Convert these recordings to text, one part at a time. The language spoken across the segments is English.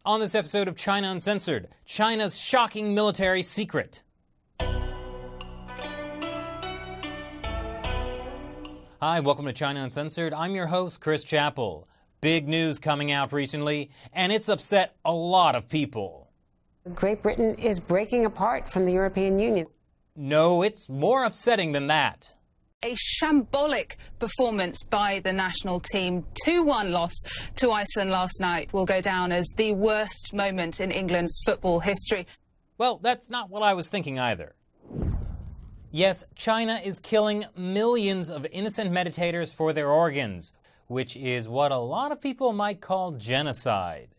On this episode of China Uncensored, China's shocking military secret. Hi, welcome to China Uncensored. I'm your host, Chris Chappell. Big news coming out recently, and it's upset a lot of people. Great Britain is breaking apart from the European Union. No, it's more upsetting than that. A shambolic performance by the national team. 2-1 loss to Iceland last night will go down as the worst moment in England's football history. Well, that's not what I was thinking either. Yes, China is killing millions of innocent meditators for their organs, which is what a lot of people might call genocide.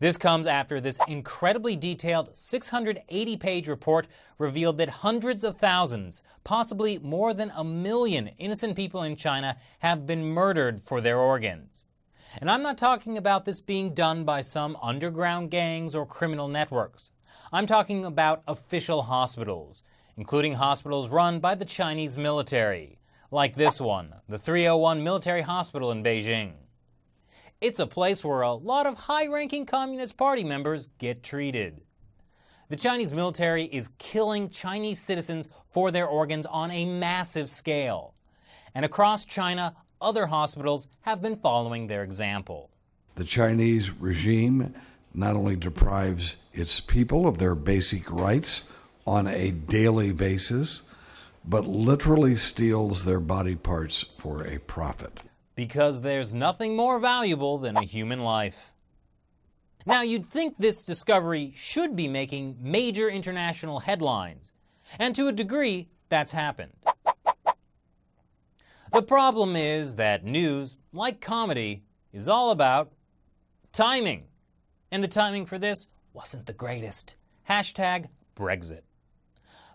This comes after this incredibly detailed 680-page report revealed that hundreds of thousands, possibly more than 1 million innocent people in China have been murdered for their organs. And I'm not talking about this being done by some underground gangs or criminal networks. I'm talking about official hospitals, including hospitals run by the Chinese military, like this one, the 301 Military Hospital in Beijing. It's a place where a lot of high-ranking Communist Party members get treated. The Chinese military is killing Chinese citizens for their organs on a massive scale. And across China, other hospitals have been following their example. The Chinese regime not only deprives its people of their basic rights on a daily basis, but literally steals their body parts for a profit. Because there's nothing more valuable than a human life. Now, you'd think this discovery should be making major international headlines, and to a degree, that's happened. The problem is that news, like comedy, is all about timing. And the timing for this wasn't the greatest. Hashtag Brexit.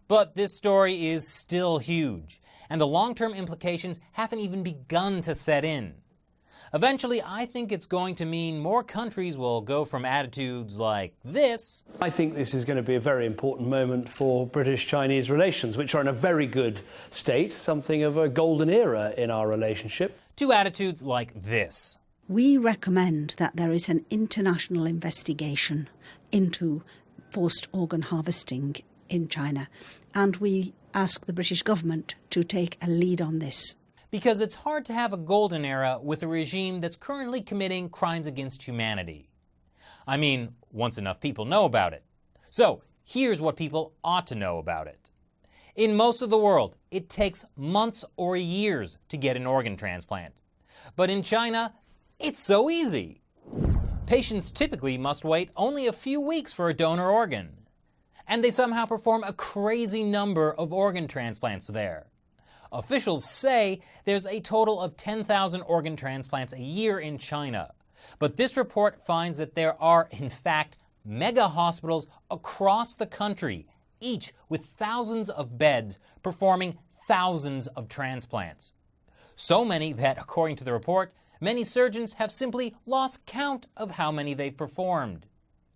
But this story is still huge, and the long-term implications haven't even begun to set in. Eventually, I think it's going to mean more countries will go from attitudes like this. I think this is going to be a very important moment for British-Chinese relations, which are in a very good state, something of a golden era in our relationship. To attitudes like this. We recommend that there is an international investigation into forced organ harvesting in China, and we ask the British government to take a lead on this. Because it's hard to have a golden era with a regime that's currently committing crimes against humanity. I mean, once enough people know about it. So, here's what people ought to know about it. In most of the world, it takes months or years to get an organ transplant. But in China, it's so easy. Patients typically must wait only a few weeks for a donor organ. And they somehow perform a crazy number of organ transplants there. Officials say there's a total of 10,000 organ transplants a year in China. But this report finds that there are, in fact, mega hospitals across the country, each with thousands of beds performing thousands of transplants. So many that, according to the report, many surgeons have simply lost count of how many they've performed.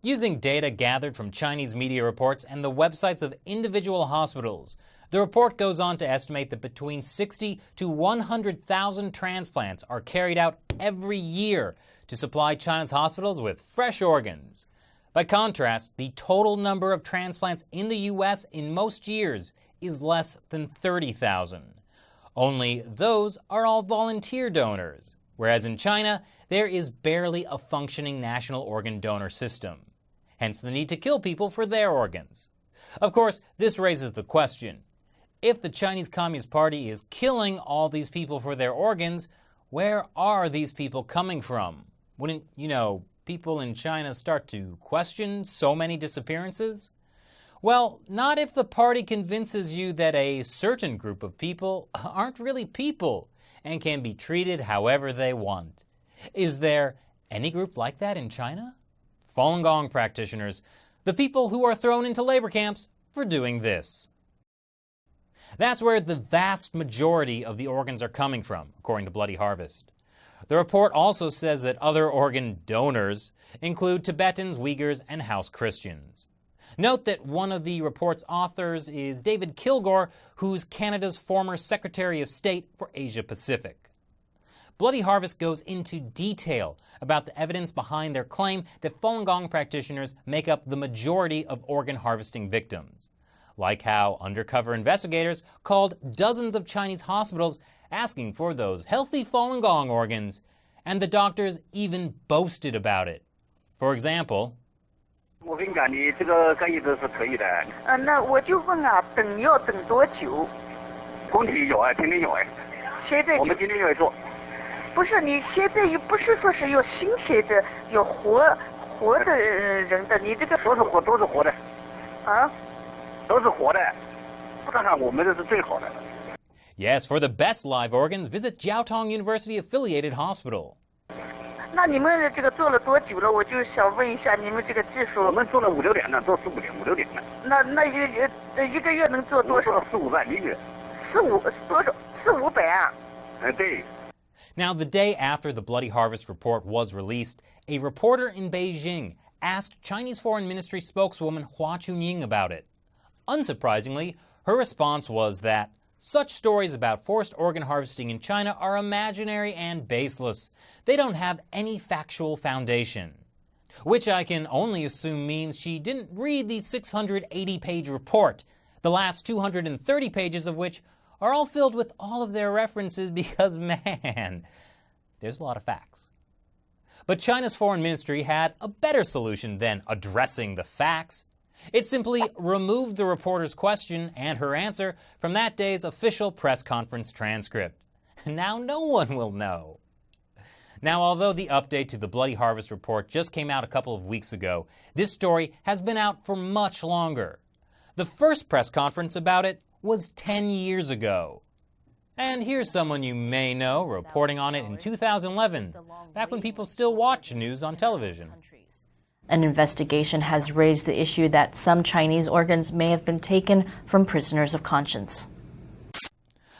Using data gathered from Chinese media reports and the websites of individual hospitals, the report goes on to estimate that between 60 to 100,000 transplants are carried out every year to supply China's hospitals with fresh organs. By contrast, the total number of transplants in the U.S. in most years is less than 30,000. Only those are all volunteer donors, whereas in China, there is barely a functioning national organ donor system. Hence the need to kill people for their organs. Of course, this raises the question. If the Chinese Communist Party is killing all these people for their organs, where are these people coming from? Wouldn't, people in China start to question so many disappearances? Well, not if the party convinces you that a certain group of people aren't really people and can be treated however they want. Is there any group like that in China? Falun Gong practitioners, the people who are thrown into labor camps for doing this. That's where the vast majority of the organs are coming from, according to Bloody Harvest. The report also says that other organ donors include Tibetans, Uyghurs, and House Christians. Note that one of the report's authors is David Kilgour, who's Canada's former Secretary of State for Asia Pacific. Bloody Harvest goes into detail about the evidence behind their claim that Falun Gong practitioners make up the majority of organ harvesting victims. Like how undercover investigators called dozens of Chinese hospitals asking for those healthy Falun Gong organs, and the doctors even boasted about it. For example, 我跟你讲，你这个干预的是可以的。那我就问啊，等要等多久？工体有啊，天天有哎。现在我们今天就做。不是你现在又不是说是有新鲜的，有活的人的，你这个都是活的。啊？都是活的，看看我们这是最好的。Yes, for the best live organs, visit Jiaotong University affiliated hospital. 那你们这个做了多久了？我就想问一下你们这个技术。我们做了5、6年了，做4、5年，5、6年了。那一个月能做多少？做了4、5万一个月。多少？4、500啊？对。Now, the day after the Bloody Harvest report was released, a reporter in Beijing asked Chinese Foreign Ministry spokeswoman Hua Chunying about it. Unsurprisingly, her response was that such stories about forced organ harvesting in China are imaginary and baseless. They don't have any factual foundation. Which I can only assume means she didn't read the 680-page report, the last 230 pages of which are all filled with all of their references because, man, there's a lot of facts. But China's foreign ministry had a better solution than addressing the facts. It simply removed the reporter's question and her answer from that day's official press conference transcript. Now no one will know. Now, although the update to the Bloody Harvest report just came out a couple of weeks ago, this story has been out for much longer. The first press conference about it was 10 years ago. And here's someone you may know reporting on it in 2011, back when people still watched news on television. An investigation has raised the issue that some Chinese organs may have been taken from prisoners of conscience.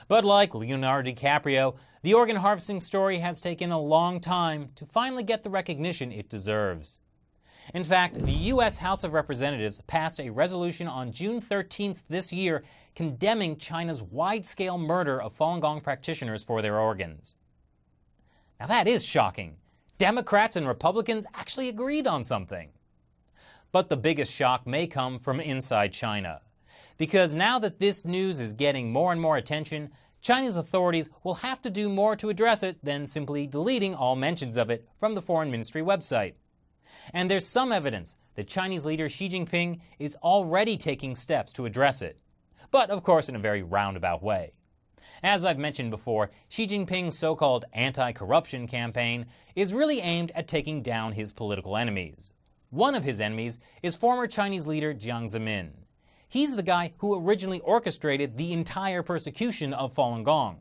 But like Leonardo DiCaprio, the organ harvesting story has taken a long time to finally get the recognition it deserves. In fact, the U.S. House of Representatives passed a resolution on June 13th this year condemning China's wide-scale murder of Falun Gong practitioners for their organs. Now that is shocking. Democrats and Republicans actually agreed on something. But the biggest shock may come from inside China. Because now that this news is getting more and more attention, Chinese authorities will have to do more to address it than simply deleting all mentions of it from the Foreign Ministry website. And there's some evidence that Chinese leader Xi Jinping is already taking steps to address it. But of course in a very roundabout way. As I've mentioned before, Xi Jinping's so-called anti-corruption campaign is really aimed at taking down his political enemies. One of his enemies is former Chinese leader Jiang Zemin. He's the guy who originally orchestrated the entire persecution of Falun Gong.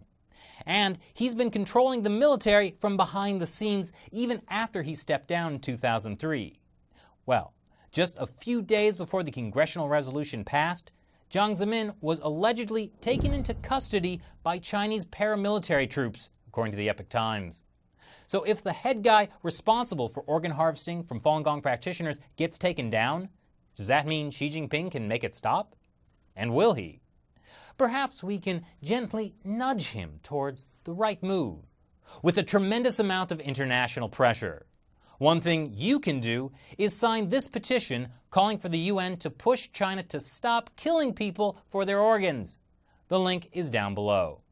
And he's been controlling the military from behind the scenes even after he stepped down in 2003. Well, just a few days before the congressional resolution passed, Jiang Zemin was allegedly taken into custody by Chinese paramilitary troops, according to the Epoch Times. So if the head guy responsible for organ harvesting from Falun Gong practitioners gets taken down, does that mean Xi Jinping can make it stop? And will he? Perhaps we can gently nudge him towards the right move, with a tremendous amount of international pressure. One thing you can do is sign this petition calling for the UN to push China to stop killing people for their organs. The link is down below.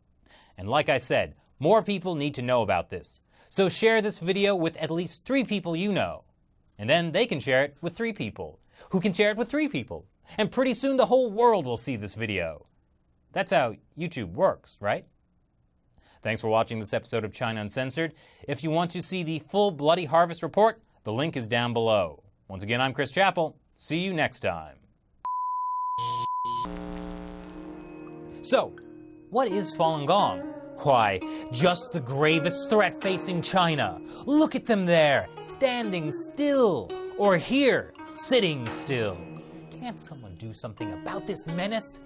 And like I said, more people need to know about this. So share this video with at least 3 people you know. And then they can share it with 3 people, who can share it with 3 people. And pretty soon the whole world will see this video. That's how YouTube works, right? Thanks for watching this episode of China Uncensored. If you want to see the full Bloody Harvest report, the link is down below. Once again, I'm Chris Chappell. See you next time. So, what is Falun Gong? Why, just the gravest threat facing China. Look at them there, standing still, or here, sitting still. Can't someone do something about this menace?